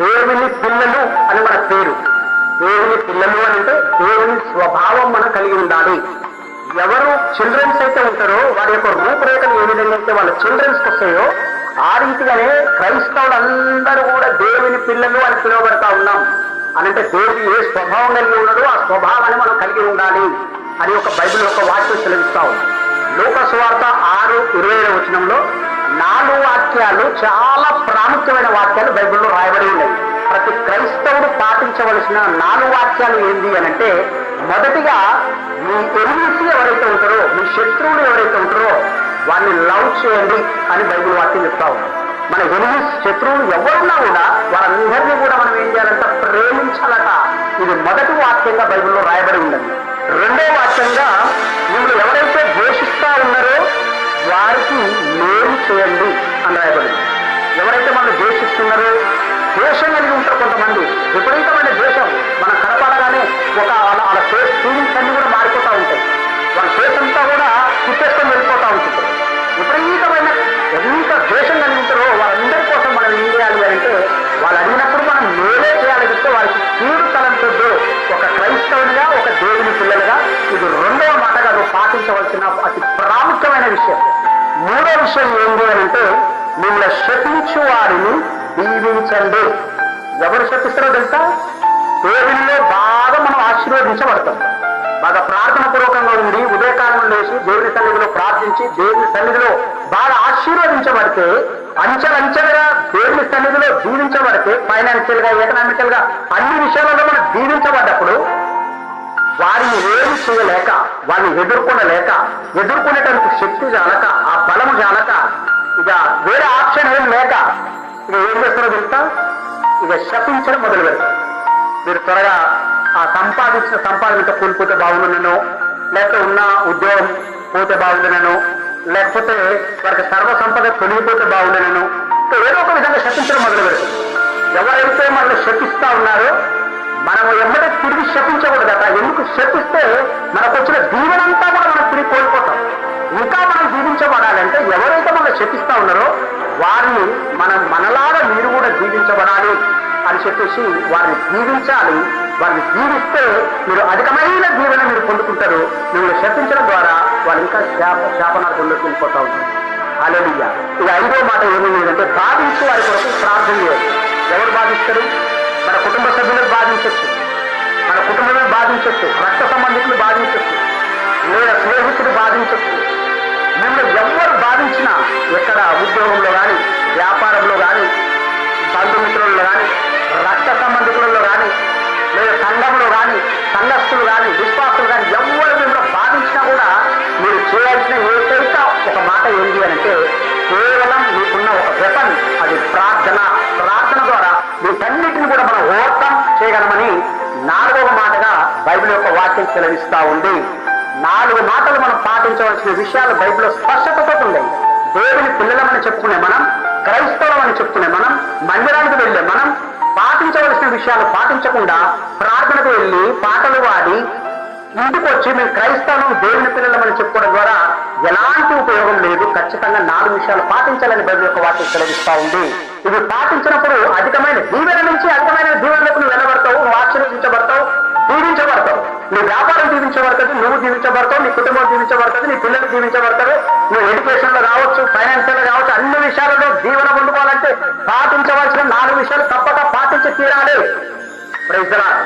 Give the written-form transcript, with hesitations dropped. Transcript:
దేవుని పిల్లలు అని మన పేరు. దేవుని పిల్లలు అని అంటే దేవుని స్వభావం మనం కలిగి ఉండాలి. ఎవరు చిల్డ్రన్స్ అయితే ఉంటారో వారి యొక్క రూపురేఖలు ఏ విధంగా అయితే వాళ్ళ చిల్డ్రన్స్కి వస్తాయో ఆ రీతిగానే క్రైస్తవులందరూ కూడా దేవుని పిల్లలు అని పిలువబడతా ఉన్నాం. అనంటే దేవుడు ఏ స్వభావం కలిగి ఉన్నాడో ఆ స్వభావాన్ని మనం కలిగి ఉండాలి అని ఒక బైబిల్ యొక్క వాక్యం సెలవిస్తా ఉంది. లూకా సువార్త 6:27 4 వాక్యాలు చాలా ప్రాముఖ్యమైన వాక్యాలు బైబిల్లో రాయబడి ఉన్నాయి. ప్రతి క్రైస్తవుడు పాటించవలసిన 4 వాక్యాలు ఏంటి అనంటే, మొదటిగా మీ ఎనిమిస్ ఎవరైతే ఉంటారో, మీ శత్రువులు ఎవరైతే ఉంటారో వారిని లవ్ చేయండి అని బైబిల్ వాక్యం చెప్తా ఉంది. మన ఎనిమిస్ శత్రువులు ఎవరున్నా కూడా వారందరినీ కూడా మనం ఏం చేయాలంట, ప్రేమించాలట. ఇది మొదటి వాక్యంగా బైబిల్లో రాయబడి ఉన్నది. రెండో వాక్యంగా వీళ్ళు ఎవరైతే ద్వేషిస్తా ఉన్నారో వారికి మేలు చేయండి అని రాయబడింది. ఎవరైతే మనం ద్వేషిస్తున్నారో, ద్వేషం కలిగి ఉంటారు కొంతమంది, విపరీతమైన ద్వేషం మనం కనపడగానే ఒక వాళ్ళ ఫేస్ ఫీలింగ్స్ అన్ని కూడా మారిపోతూ ఉంటాయి. వాళ్ళ ఫేస్ అంతా కూడా కుట్టేసుకొని వెళ్ళిపోతూ ఉంటుంది. విపరీతమైన ఎంత ద్వేషం కలిగి ఉంటారో వాళ్ళందరి కోసం మనం ఏం చేయాలి అంటే, వాళ్ళు అడిగినప్పుడు మనం మేలే చేయాలి చెప్తే వారికి కీడు తలంతో ఒక క్రైస్తవునిగా, ఒక దేవుని పిల్లలుగా ఇది రెండవ మాటగా నువ్వు పాటించవలసిన అతి ప్రాముఖ్యమైన విషయం. మూడో విషయం ఏంటి అంటే, మిమ్మల్ని శపించు వారిని దీవించండి. ఎవరు శపిస్తారో తెలుసా? దేవునిలో బాగా మనం ఆశీర్వదించబడతాం. బాగా ప్రార్థన పూర్వకంగా ఉండి ఉదయకాలం లేచి దేవుని సన్నిధిలో ప్రార్థించి దేవుని సన్నిధిలో బాగా ఆశీర్వదించబడితే, అంచెలంచెలుగా దేవుని సన్నిధిలో దీవించబడితే, ఫైనాన్షియల్ గా, ఎకనామికల్ గా అన్ని విషయాలలో మనం దీవించబడ్డప్పుడు వారిని ఏమి చేయలేక, వారిని ఎదుర్కొనేటందుకు శక్తి చాలక, ఆ బలము చాలక, ఇక వేరే ఆప్షన్ ఏం లేక ఇక ఏం చేస్తారో తెలుసా? ఇక శపించడం మొదలు పెడతారు. మీరు త్వరగా ఆ సంపాదించిన సంపాదనతో కూలిపోతే బాగుండునను, లేకపోతే ఉన్న ఉద్యోగం పోతే బాగుండునను, లేకపోతే వారికి సర్వ సంపద తొలగిపోతే బాగుండునను, ఏదో ఒక విధంగా శపించడం మొదలు పెడతారు. ఎవరైతే మనల్ని శపిస్తా ఉన్నారో మనము ఎమ్మటే తిరిగి శపించకూడదట. ఎందుకు శపిస్తే మనకు వచ్చిన దీవెనంతా కూడా మనం తిరిగి కోల్పోతాం. ఇంకా మనం దీవించబడాలంటే ఎవరైతే మనం శపిస్తా ఉన్నారో వారిని మనలాగా మీరు కూడా దీవించబడాలి అని చెప్పేసి వారిని దీవించాలి. వారిని దీవిస్తే మీరు అధికమైన దీవెన మీరు పొందుకుంటారు. మిమ్మల్ని శపించడం ద్వారా వాళ్ళు ఇంకా శాపనార్థంలోకి వెళ్ళిపోతా ఉంటారు. హల్లెలూయా. ఇక 5వ మాట ఏమీ లేదంటే, బాధించి వారి కొరకు ప్రార్థన చేయాలి. ఎవరు బాధిస్తారు? మన కుటుంబ సభ్యులను బాధించవచ్చు, మన కుటుంబమే బాధించవచ్చు, రక్త సంబంధికులు బాధించవచ్చు, లేదా స్నేహితులు బాధించవచ్చు. మిమ్మల్ని ఎవరు బాధించినా, ఎక్కడ ఉద్యోగంలో కానీ, వ్యాపారంలో కానీ, బంధుమిత్రులలో కానీ, రక్త సంబంధికులలో కానీ, లేదా సంఘంలో కానీ, సంఘస్థులు కానీ, విశ్వాసులు కానీ ఎవరు మిమ్మల్ని బాధించినా కూడా మీరు చేయాల్సిన ఏకైక ఒక మాట ఏంటి అంటే, కేవలం మీకున్న ఒక వెపన్, అది ప్రార్థన. ప్రార్థన ద్వారా వీటన్నిటిని కూడా మనం ఓవర్కమ్ చేయగలమని 4వ మాటగా బైబిల్ యొక్క వాక్యం సెలవిస్తా ఉంది. 4 మాటలు మనం పాటించవలసిన విషయాలు బైబిల్లో స్పష్టతతో ఉన్నాయి. దేవుని పిల్లలమని చెప్పుకునే మనం, క్రైస్తవులం అని చెప్పుకునే మనం, మందిరానికి వెళ్ళే మనం పాటించవలసిన విషయాలు పాటించకుండా ప్రార్థనకు వెళ్ళి పాటలు పాడి ఇంటికి వచ్చి మేము క్రైస్తవం దేవుని పిల్లలమని చెప్పుకోవడం ద్వారా ఎలాంటి ఉపయోగం లేదు. ఖచ్చితంగా 4 విషయాలు పాటించాలని బైబిల్ యొక్క వాక్యం సెలవిస్తా ఉంది. ఇవి పాటించినప్పుడు అధికమైన దీవెన నుంచి అధికమైన దీవెనలకు నువ్వు వెళ్ళబడతావు, నువ్వు ఆశీర్వదించబడతావు, దీవించబడతావు. నీ వ్యాపారం దీవించబడుతుంది, నువ్వు దీవించబడతావు, నీ కుటుంబం దీవించబడుతుంది, నీ పిల్లలు దీవించబడతారు. నువ్వు ఎడ్యుకేషన్ లో కావచ్చు, ఫైనాన్షియల్ లో కావచ్చు, అన్ని విషయాలలో దీవెన పొందుకోవాలంటే పాటించవలసిన 4 విషయాలు తప్పక పాటించి తీరాలి. Praise the lord.